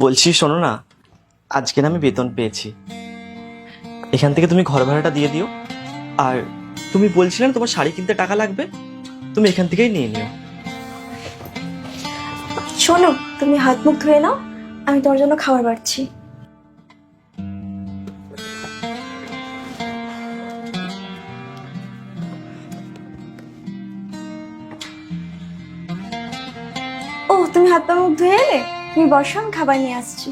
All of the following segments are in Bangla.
বলছি শোনো না, আজকে না আমি বেতন পেয়েছি। এখান থেকে তুমি ঘর ভাড়াটা দিয়ে দিও। আর তুমি বলছিলে না তোমার শাড়ি কিনতে টাকা লাগবে, তুমি এখান থেকেই নিয়ে নিও। শোনো, তুমি হাত মুখ ধুয়ে নাও, আমি তোমার জন্য খাবার বাড়ছি। ও, তুমি হাত পা মুখ ধুয়ে এলে? তুমি বসো, আমি খাবার নিয়ে আসছি।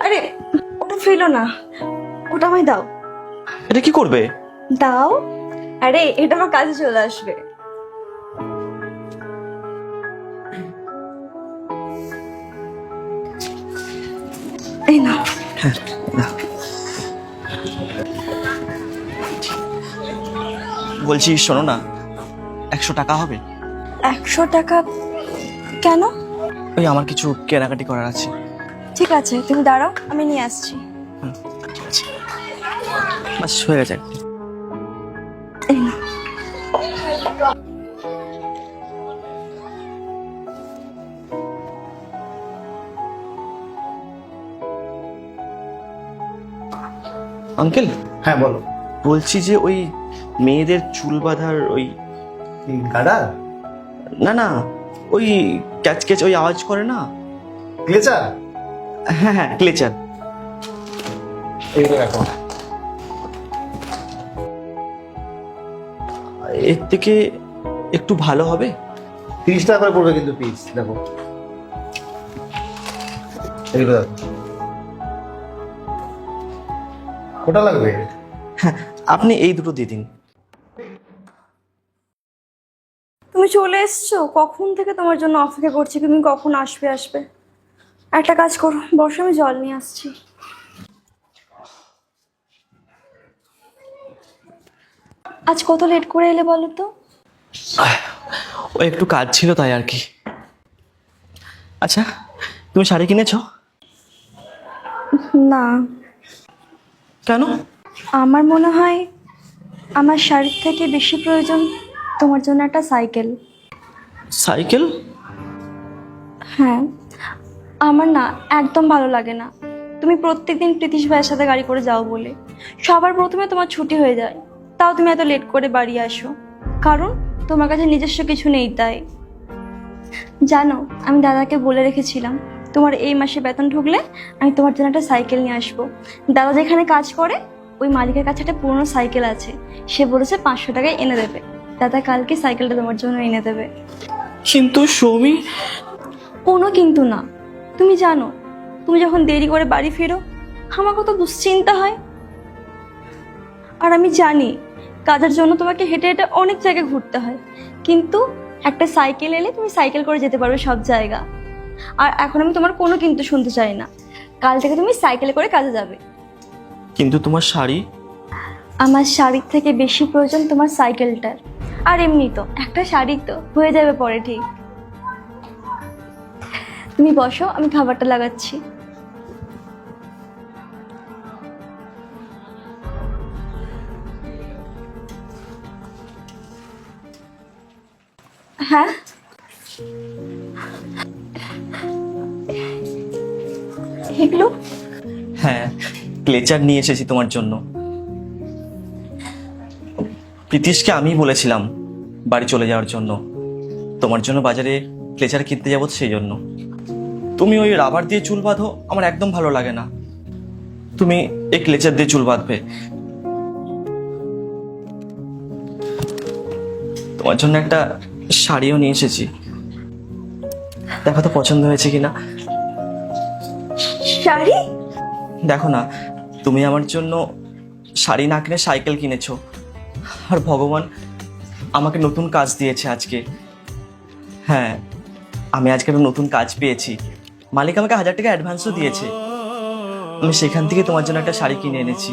আরে, ওটা ফেলো না, ওটা আমায় দাও। এটা কি করবে? দাও। আরে, এটা আমার কাজে চলে আসবে। এই না, বলছি শোনো না, 100 টাকা হবে? 100 টাকা? কেন? ওই আমার কিছু কেনাকাটি করার আছে। ঠিক আছে, তুমি দাঁড়াও, আমি নিয়ে আসছি। ঠিক আছে, বাস হয়ে গেছে। এই না। আঙ্কেল, হ্যাঁ বলো। বলছি যে ওই মেয়েদের চুল বাঁধার ওই গাডার? না না, ওই ক্যাচ ক্যাচ ওই আওয়াজ করে না। ক্লেচার? হ্যাঁ হ্যাঁ, ক্লেচার। এইটা রাখো। এর থেকে একটু ভালো হবে? 30 টাকা করে পড়বে কিন্তু পিস। দেখো এগুলো দেখো, কোটা লাগবে? হ্যাঁ, আপনি এই দুটো দিয়ে দিন। তুমি চলে এসছো? কখন থেকে তোমার জন্য অপেক্ষা করছি, তুমি কখন আসবে আসবে। একটা কাজ করো, বসো, আমি জল নিয়ে আসছি। আজ কত লেট করে এলে বলো তো? ও একটু কাজ ছিল তাই আর কি। আচ্ছা, তুমি শাড়ি কিনেছো? না। কেন? আমার মনে হয় আমার শাড়ির থেকে বেশি প্রয়োজন তোমার জন্য একটা সাইকেল। সাইকেল? হ্যাঁ, আমার না একদম ভালো লাগে না তুমি প্রত্যেকদিন প্রীতিশ ভাইয়ের সাথে গাড়ি করে যাও বলে। সবার প্রথমে তোমার ছুটি হয়ে যায়, তাও তুমি এত লেট করে বাড়ি আসো, কারণ তোমার কাছে নিজস্ব কিছু নেই। তাই জানো, আমি দাদাকে বলে রেখেছিলাম তোমার এই মাসে বেতন ঢুকলে আমি তোমার জন্য একটা সাইকেল নিয়ে আসবো। দাদা যেখানে কাজ করে ওই মালিকের কাছে একটা পুরনো সাইকেল আছে, সে বলেছে 500 টাকায় এনে দেবে। দাদা কালকে সাইকেলটা তোমার জন্য এনে দেবে। কিন্তু সৌমি। কোনো কিন্তু না। তুমি জানো, তুমি যখন দেরি করে বাড়ি ফেরো আমার কত দুশ্চিন্তা হয়। আর আমি জানি কাজের জন্য তোমাকে হেঁটে হেঁটে অনেক জায়গায় ঘুরতে হয়, কিন্তু একটা সাইকেল এলে তুমি সাইকেল করে যেতে পারবে সব জায়গা। আর এখন আমি তোমার কোনো কিন্তু শুনতে চাই না, কাল থেকে তুমি সাইকেলে করে কাজে যাবে। কিন্তু তোমার শাড়ি? আমার শাড়ির থেকে বেশি প্রয়োজন তোমার সাইকেলটার। আর এমনি তো একটা শাড়ি তো হয়ে যাবে পরে, ঠিক। তুমি বসো, আমি খাবারটা লাগাচ্ছি। হ্যাঁ, এগুলো? হ্যাঁ, ক্লেচার নিয়ে এসেছি তোমার জন্য। প্রীতিশকে আমিই বলেছিলাম বাড়ি চলে যাওয়ার জন্য, তোমার জন্য বাজারে ক্লেচার কিনতে যাবো সেই জন্য। তুমি ওই রাবার দিয়ে চুল বাঁধো, আমার একদম ভালো লাগে না। তুমি এই ক্লেচার দিয়ে চুল বাঁধবে। তোমার জন্য একটা শাড়িও নিয়ে এসেছি, দেখো তো পছন্দ হয়েছে কিনা। শাড়ি? দেখো না, তুমি আমার জন্য শাড়ি না কিনে সাইকেল কিনেছো, আর ভগবান আমাকে নতুন কাজ দিয়েছে আজকে। হ্যাঁ, আমি আজকে একটা নতুন কাজ পেয়েছি, মালিক আমাকে 1000 টাকা অ্যাডভান্সও দিয়েছে। আমি সেখান থেকে তোমার জন্য একটা শাড়ি কিনে এনেছি।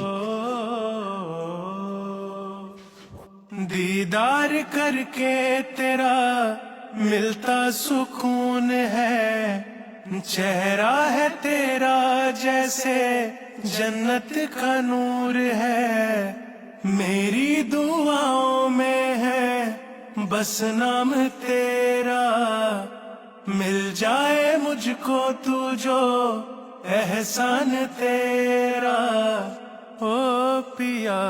दीदार करके तेरा मिलता सुकून है, चेहरा है तेरा जैसे जन्नत का नूर है, मेरी दुआओं में है बस नाम तेरा। मिल जाए मुझको तू जो एहसान तेरा, ओ पिया।